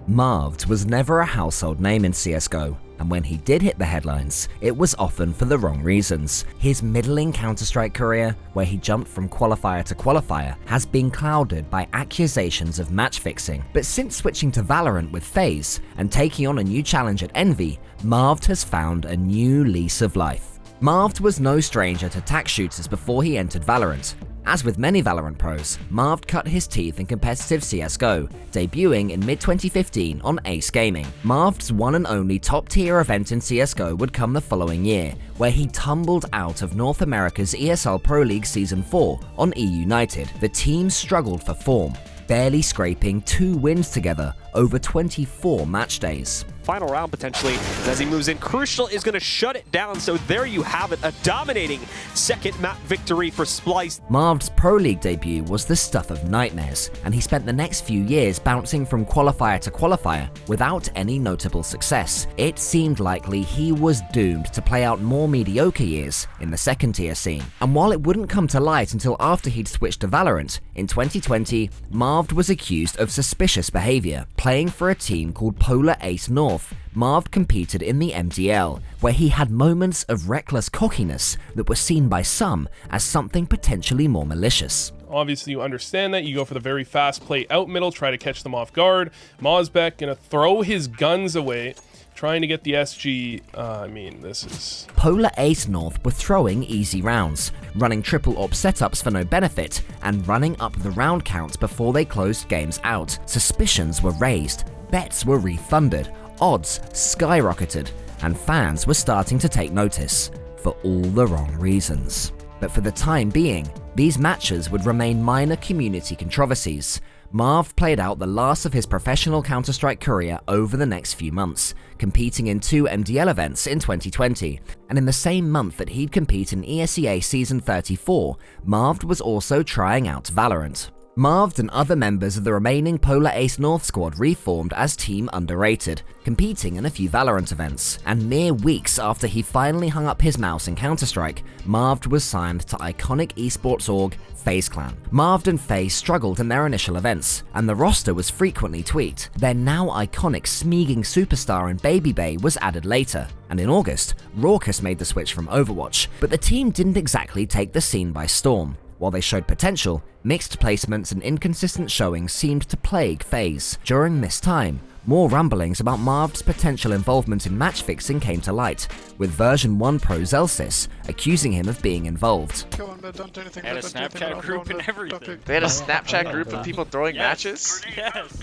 Marved was never a household name in CSGO, and when he did hit the headlines, it was often for the wrong reasons. His middling Counter-Strike career, where he jumped from qualifier to qualifier, has been clouded by accusations of match fixing. But since switching to VALORANT with FaZe and taking on a new challenge at Envy, Marved has found a new lease of life. Marved was no stranger to tack shooters before he entered VALORANT. As with many VALORANT pros, Marved cut his teeth in competitive CSGO, debuting in mid-2015 on Ace Gaming. Marved's one and only top-tier event in CSGO would come the following year, where he tumbled out of North America's ESL Pro League Season 4 on E-United. The team struggled for form, barely scraping 2 wins together over 24 match days. Final round potentially, as he moves in. Crucial is going to shut it down, so there you have it, a dominating second map victory for Splyce. Marved's Pro League debut was the stuff of nightmares, and he spent the next few years bouncing from qualifier to qualifier without any notable success. It seemed likely he was doomed to play out more mediocre years in the second tier scene. And while it wouldn't come to light until after he'd switched to VALORANT, in 2020, Marved was accused of suspicious behavior. Playing for a team called Polar Ace North, Marved competed in the MDL, where he had moments of reckless cockiness that were seen by some as something potentially more malicious. Obviously, you understand that. You go for the very fast play out middle, try to catch them off guard. Mozbek gonna throw his guns away, trying to get the SG. This is... Polar Ace North were throwing easy rounds, running triple op setups for no benefit, and running up the round counts before they closed games out. Suspicions were raised, bets were refunded, odds skyrocketed, and fans were starting to take notice, for all the wrong reasons. But for the time being, these matches would remain minor community controversies. Marv played out the last of his professional Counter-Strike career over the next few months, competing in 2 MDL events in 2020, and in the same month that he'd compete in ESEA Season 34, Marved was also trying out VALORANT. Marved and other members of the remaining Polar Ace North squad reformed as Team Underrated, competing in a few VALORANT events, and mere weeks after he finally hung up his mouse in Counter-Strike, Marved was signed to iconic esports org FaZe Clan. Marved and FaZe struggled in their initial events, and the roster was frequently tweaked. Their now iconic smeaging superstar in Babybay was added later, and in August, Raucus made the switch from Overwatch, but the team didn't exactly take the scene by storm. While they showed potential, mixed placements and inconsistent showings seemed to plague FaZe. During this time, more rumblings about Marved's potential involvement in match fixing came to light, with version 1 pro Zelsis accusing him of being involved. Go on, don't do anything. They had a Snapchat group and everything. They had a Snapchat group of people throwing matches? Yes.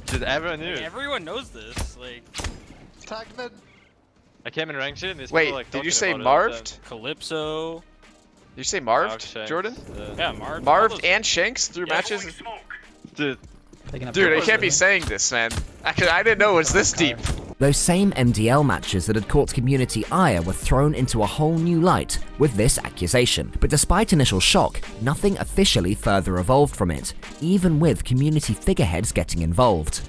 Did everyone knew? Everyone knows this. Like, Tag mid. I came in ranked shit and these Wait, people like did you talking say about it Marved? Calypso. Did you say Marved, Shanks, Jordan? Yeah, Marved. Marved and Shanks through matches? Dude, I can't be saying this, man. I didn't know it was this deep. Those same MDL matches that had caught community ire were thrown into a whole new light with this accusation. But despite initial shock, nothing officially further evolved from it, even with community figureheads getting involved.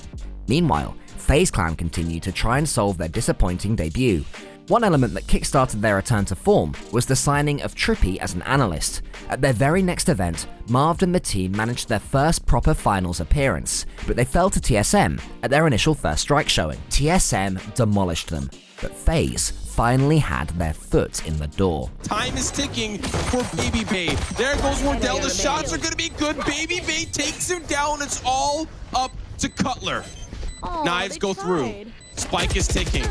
Meanwhile, FaZe Clan continued to try and solve their disappointing debut. One element that kickstarted their return to form was the signing of Trippy as an analyst. At their very next event, Marved and the team managed their first proper finals appearance, but they fell to TSM at their initial first strike showing. TSM demolished them, but FaZe finally had their foot in the door. Time is ticking for Babybay. There goes Wardell. The shots are going to be good. Babybay takes him down. It's all up to Cutler. Knives go through. Spike is ticking.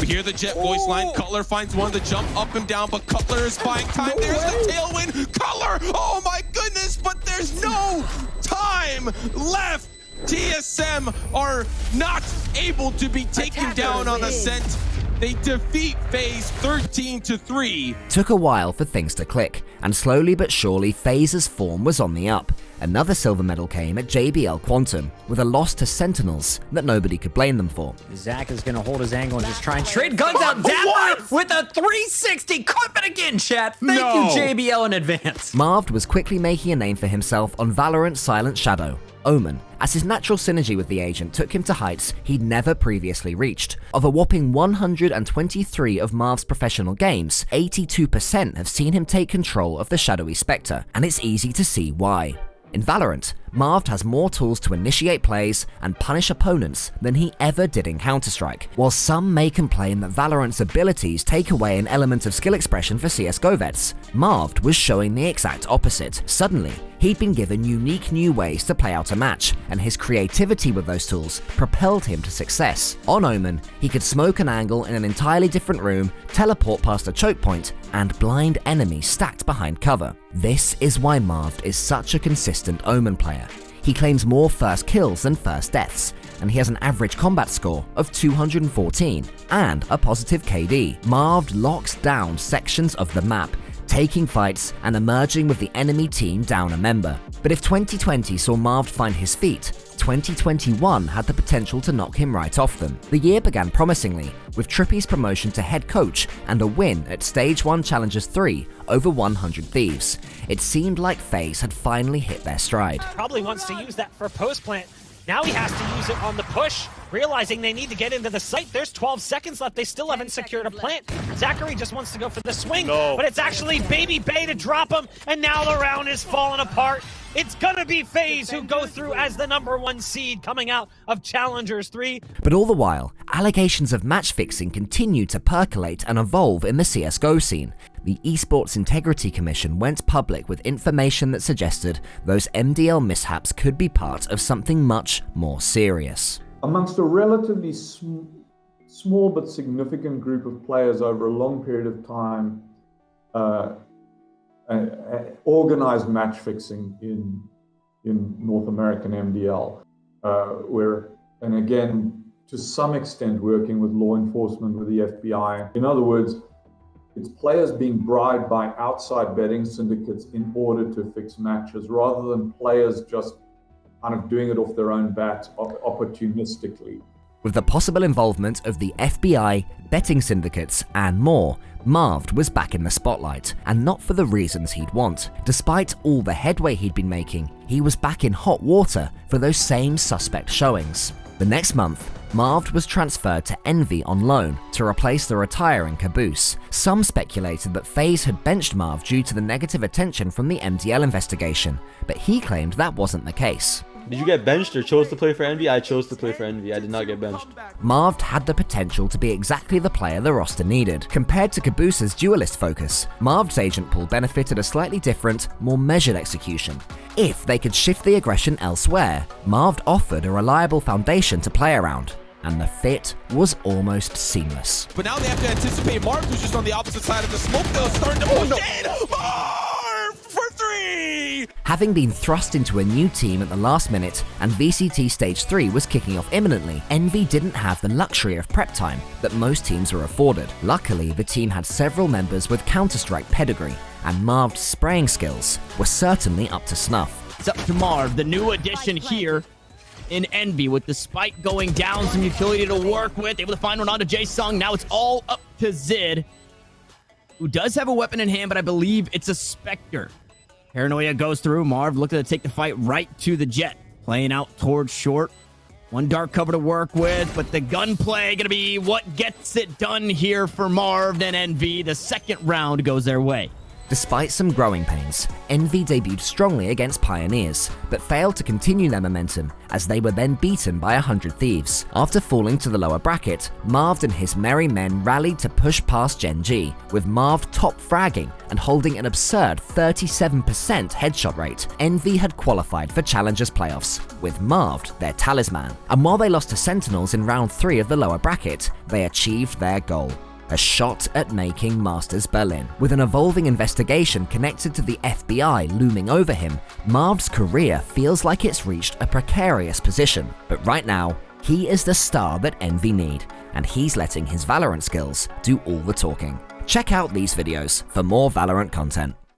We hear the Jet voice line. Cutler finds one to jump up and down, but Cutler is buying time. There's the tailwind. Cutler! Oh my goodness, but there's no time left. TSM are not able to be taken down on Ascent. They defeat FaZe 13-3. Took a while for things to click, and slowly but surely FaZe's form was on the up. Another silver medal came at JBL Quantum, with a loss to Sentinels that nobody could blame them for. Zach is gonna hold his angle and just try and trade guns out Deadline with a 360. Clip it again, chat. Thank you, JBL, in advance. Marved was quickly making a name for himself on VALORANT's Silent Shadow, Omen, as his natural synergy with the agent took him to heights he'd never previously reached. Of a whopping 123 of Marv's professional games, 82% have seen him take control of the shadowy Spectre, and it's easy to see why. In VALORANT, Marved has more tools to initiate plays and punish opponents than he ever did in Counter-Strike. While some may complain that Valorant's abilities take away an element of skill expression for CSGO vets, Marved was showing the exact opposite. Suddenly, he'd been given unique new ways to play out a match, and his creativity with those tools propelled him to success. On Omen, he could smoke an angle in an entirely different room, teleport past a choke point, and blind enemies stacked behind cover. This is why Marved is such a consistent Omen player. He claims more first kills than first deaths, and he has an average combat score of 214 and a positive KD. Marved locks down sections of the map, taking fights and emerging with the enemy team down a member. But if 2020 saw Marved find his feet, 2021 had the potential to knock him right off them. The year began promisingly, with Trippy's promotion to head coach and a win at Stage 1 Challengers 3 over 100 Thieves. It seemed like FaZe had finally hit their stride. Probably wants to use that for post plant. Now he has to use it on the push, realizing they need to get into the site. There's 12 seconds left. They still haven't secured a plant. Zachary just wants to go for the swing, but it's actually Babybay to drop him, and now the round is falling apart. It's gonna be FaZe who go through as the #1 seed coming out of Challengers 3. But all the while, allegations of match fixing continue to percolate and evolve in the CSGO scene. The Esports Integrity Commission went public with information that suggested those MDL mishaps could be part of something much more serious. Amongst a relatively small but significant group of players over a long period of time, organized match fixing in North American MDL, and again, to some extent working with law enforcement, with the FBI. In other words, it's players being bribed by outside betting syndicates in order to fix matches, rather than players just kind of doing it off their own bat opportunistically. With the possible involvement of the FBI, betting syndicates, and more, Marved was back in the spotlight, and not for the reasons he'd want. Despite all the headway he'd been making, he was back in hot water for those same suspect showings. The next month, Marved was transferred to Envy on loan to replace the retiring Caboose. Some speculated that FaZe had benched Marved due to the negative attention from the MDL investigation, but he claimed that wasn't the case. Did you get benched or chose to play for Envy? I chose to play for Envy. I did not get benched. Marved had the potential to be exactly the player the roster needed. Compared to Caboose's duelist focus, Marved's agent pool benefited a slightly different, more measured execution. If they could shift the aggression elsewhere, Marved offered a reliable foundation to play around, and the fit was almost seamless. But now they have to anticipate Marved, who's just on the opposite side of the smoke. They're starting to push in. Marved for 3! Having been thrust into a new team at the last minute and VCT Stage 3 was kicking off imminently, Envy didn't have the luxury of prep time that most teams were afforded. Luckily, the team had several members with Counter-Strike pedigree, and Marved's spraying skills were certainly up to snuff. It's up to Marv, the new addition here in Envy, with the spike going down, some utility to work with, able to find one onto Jae-Sung. Now it's all up to Zid, who does have a weapon in hand, but I believe it's a Spectre. Paranoia goes through. Marv looking to take the fight right to the Jet. Playing out towards short. One dark cover to work with, but the gunplay going to be what gets it done here for Marv and Envy. The second round goes their way. Despite some growing pains, Envy debuted strongly against Pioneers, but failed to continue their momentum as they were then beaten by 100 Thieves. After falling to the lower bracket, Marved and his merry men rallied to push past Gen G, with Marved top fragging and holding an absurd 37% headshot rate. Envy had qualified for Challengers playoffs, with Marved their talisman. And while they lost to Sentinels in round 3 of the lower bracket, they achieved their goal. A shot at making Masters Berlin. With an evolving investigation connected to the FBI looming over him, Marved's career feels like it's reached a precarious position. But right now, he is the star that Envy need, and he's letting his Valorant skills do all the talking. Check out these videos for more Valorant content.